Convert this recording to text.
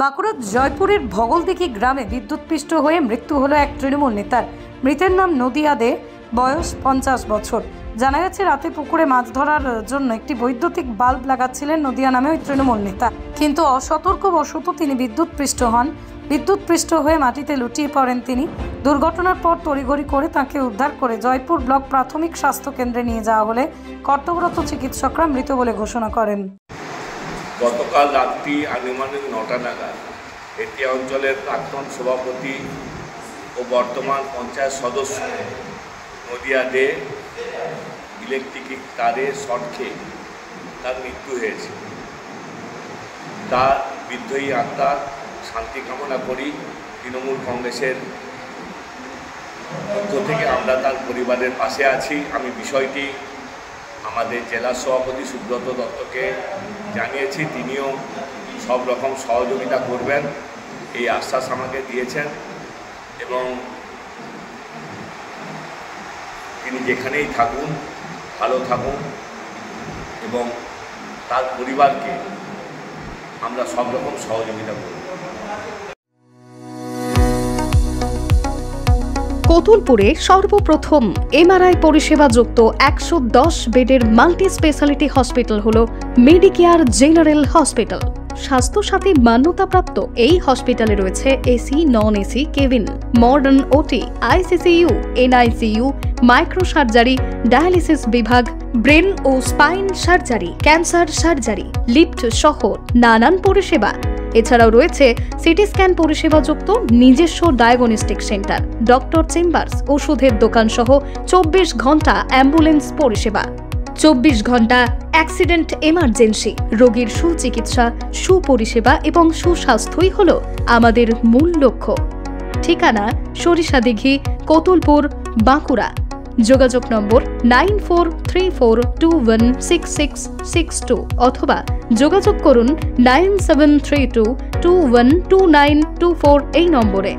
বাঁকুড়ার জয়পুরের ভগলদিঘি গ্রামে বিদ্যুৎপৃষ্ট হয়ে মৃত্যু হলো এক তৃণমূল নেতার। মৃতের নাম নদিয়া দে, বয়স 50 বছর। জানা গেছে রাতে পুকুরে মাছ ধরার জন্য একটি বৈদ্যুতিক বাল্ব লাগাচ্ছিলেন নদিয়া নামে ওই তৃণমূল নেতা, কিন্তু অসতর্কবশত তিনি বিদ্যুৎপৃষ্ট হন। বিদ্যুৎপৃষ্ট হয়ে মাটিতে লুটিয়ে পড়েন তিনি। দুর্ঘটনার পর তড়িঘড়ি করে তাকে উদ্ধার করে জয়পুর ব্লক প্রাথমিক স্বাস্থ্য কেন্দ্রে নিয়ে যাওয়া হলে কর্তব্যরত চিকিৎসকরা মৃত বলে ঘোষণা করেন। গতকাল রাত্রি আনুমানিক 9টা নাগাদ এটি অঞ্চলের প্রাক্তন সভাপতি ও বর্তমান পঞ্চায়েত সদস্য নদিয়া দে ইলেকট্রিক তারে শর্ট খেয়ে তার মৃত্যু হয়েছে। তার বিদ্রোহী আত্মার শান্তি কামনা করি। তৃণমূল কংগ্রেসের পক্ষ থেকে আমরা তার পরিবারের পাশে আছি। আমি বিষয়টি আমাদের জেলা সভাপতি সুব্রত দত্তকে জানিয়েছি, তিনিও সব রকম সহযোগিতা করবেন এই আশ্বাস আমাকে দিয়েছেন এবং তিনি যেখানেই থাকুন ভালো থাকুন এবং তার পরিবারকে আমরা সব রকম সহযোগিতা করব। কতুলপুরে সর্বপ্রথম এমআরআই পরিষেবা যুক্ত 110 বেডের মাল্টি স্পেশালিটি হসপিটাল হল মেডিকেয়ার জেনারেল হসপিটাল। স্বাস্থ্যসাথী মান্যতাপ্রাপ্ত এই হসপিটালে রয়েছে AC, non AC cabin, modern OT, ICCU, NICU, micro surgery, dialysis বিভাগ, ব্রেন ও spine surgery, cancer surgery, lift সহ নানান পরিষেবা। এছাড়াও রয়েছে সিটি স্ক্যান পরিষেবা যুক্ত নিজস্ব ডায়াগনস্টিক সেন্টার, ডক্টর চেম্বার্স, ওষুধের দোকান সহ 24 ঘন্টা অ্যাম্বুলেন্স পরিষেবা, 24 ঘন্টা অ্যাক্সিডেন্ট এমার্জেন্সি। রোগীর সুচিকিৎসা, সুপরিষেবা এবং সুস্বাস্থ্যই হল আমাদের মূল লক্ষ্য। ঠিকানা সরিষাদিঘি, কতুলপুর, বাঁকুড়া। যোগাযোগ নম্বর 9434216662 অথবা যোগাযোগ করুন 9732212924 এই নম্বরে।